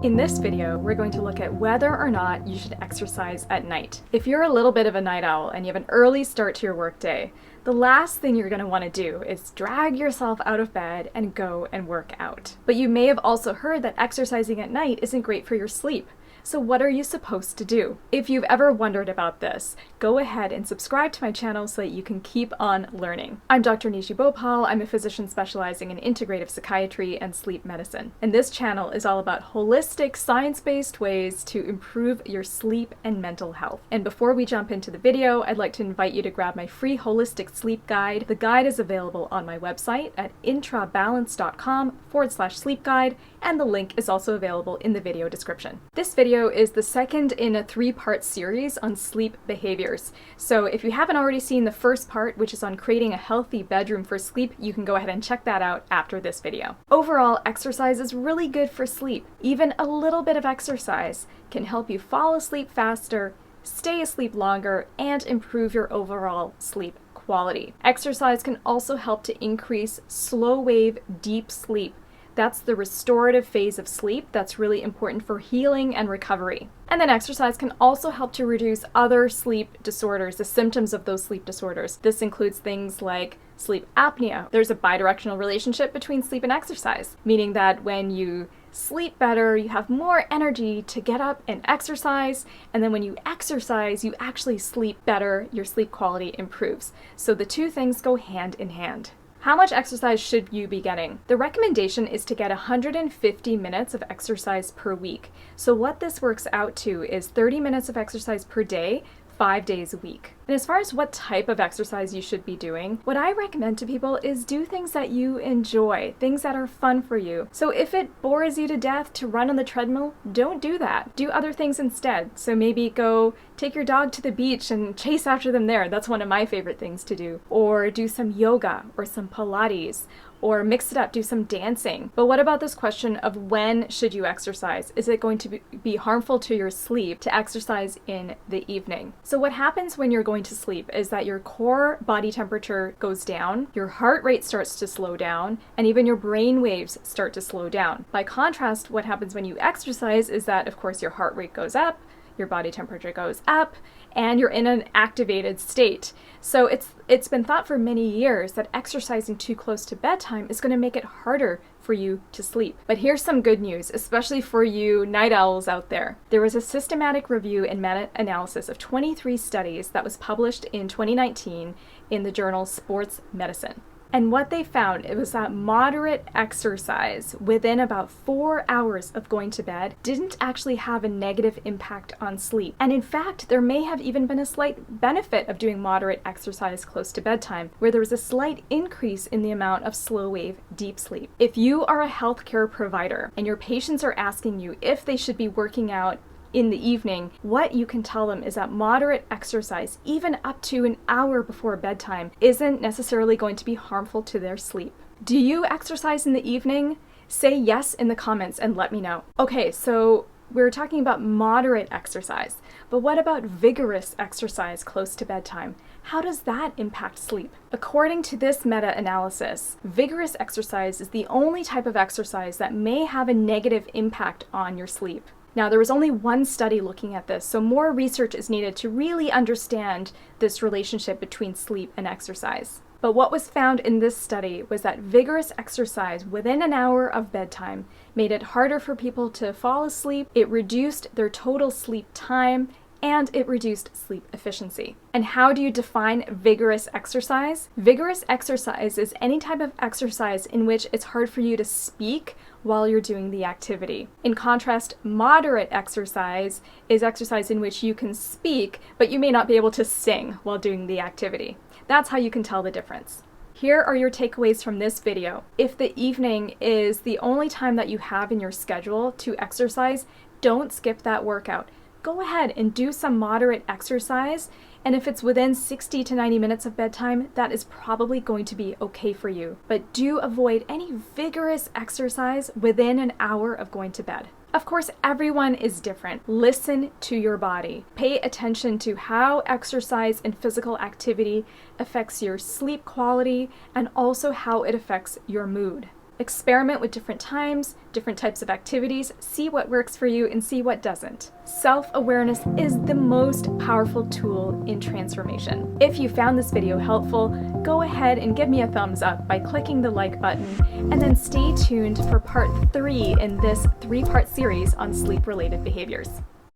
In this video, we're going to look at whether or not you should exercise at night. If you're a little bit of a night owl and you have an early start to your workday, the last thing you're going to want to do is drag yourself out of bed and go and work out. But you may have also heard that exercising at night isn't great for your sleep. So what are you supposed to do? If you've ever wondered about this, go ahead and subscribe to my channel so that you can keep on learning. I'm Dr. Nishi Bhopal. I'm a physician specializing in integrative psychiatry and sleep medicine. And this channel is all about holistic, science-based ways to improve your sleep and mental health. And before we jump into the video, I'd like to invite you to grab my free holistic sleep guide. The guide is available on my website at intrabalance.com/sleep guide, and the link is also available in the video description. This video is the second in a 3-part series on sleep behaviors. So if you haven't already seen the first part, which is on creating a healthy bedroom for sleep, you can go ahead and check that out after this video. Overall, exercise is really good for sleep. Even a little bit of exercise can help you fall asleep faster, stay asleep longer, and improve your overall sleep quality. Exercise can also help to increase slow-wave deep sleep. That's the restorative phase of sleep that's really important for healing and recovery. And then exercise can also help to reduce other sleep disorders, the symptoms of those sleep disorders. This includes things like sleep apnea. There's a bidirectional relationship between sleep and exercise, meaning that when you sleep better, you have more energy to get up and exercise, and then when you exercise, you actually sleep better, your sleep quality improves. So the two things go hand in hand. How much exercise should you be getting? The recommendation is to get 150 minutes of exercise per week. So what this works out to is 30 minutes of exercise per day, 5 days a week. And as far as what type of exercise you should be doing, what I recommend to people is do things that you enjoy, things that are fun for you. So if it bores you to death to run on the treadmill, don't do that. Do other things instead. So maybe go take your dog to the beach and chase after them there. That's one of my favorite things to do. Or do some yoga or some Pilates, or mix it up, do some dancing. But what about this question of when should you exercise? Is it going to be harmful to your sleep to exercise in the evening? So what happens when you're going to sleep is that your core body temperature goes down, your heart rate starts to slow down, and even your brain waves start to slow down. By contrast, what happens when you exercise is that, of course, your heart rate goes up, your body temperature goes up, and you're in an activated state. So it's been thought for many years that exercising too close to bedtime is going to make it harder for you to sleep. But here's some good news, especially for you night owls out there. There was a systematic review and meta-analysis of 23 studies that was published in 2019 in the journal Sports Medicine. And what they found, it was that moderate exercise within about 4 hours of going to bed didn't actually have a negative impact on sleep. And in fact, there may have even been a slight benefit of doing moderate exercise close to bedtime, where there was a slight increase in the amount of slow-wave deep sleep. If you are a healthcare provider and your patients are asking you if they should be working out in the evening, what you can tell them is that moderate exercise, even up to an hour before bedtime, isn't necessarily going to be harmful to their sleep. Do you exercise in the evening? Say yes in the comments and let me know. Okay, so we're talking about moderate exercise, but what about vigorous exercise close to bedtime? How does that impact sleep? According to this meta-analysis, vigorous exercise is the only type of exercise that may have a negative impact on your sleep. Now, there was only one study looking at this, so more research is needed to really understand this relationship between sleep and exercise. But what was found in this study was that vigorous exercise within an hour of bedtime made it harder for people to fall asleep, it reduced their total sleep time, and it reduced sleep efficiency. And how do you define vigorous exercise? Vigorous exercise is any type of exercise in which it's hard for you to speak while you're doing the activity. In contrast, moderate exercise is exercise in which you can speak, but you may not be able to sing while doing the activity. That's how you can tell the difference. Here are your takeaways from this video. If the evening is the only time that you have in your schedule to exercise, don't skip that workout. Go ahead and do some moderate exercise, and if it's within 60 to 90 minutes of bedtime, that is probably going to be okay for you. But do avoid any vigorous exercise within an hour of going to bed. Of course, everyone is different. Listen to your body. Pay attention to how exercise and physical activity affects your sleep quality and also how it affects your mood. Experiment with different times, different types of activities, see what works for you and see what doesn't. Self-awareness is the most powerful tool in transformation. If you found this video helpful, go ahead and give me a thumbs up by clicking the like button, and then stay tuned for part 3 in this 3-part series on sleep-related behaviors.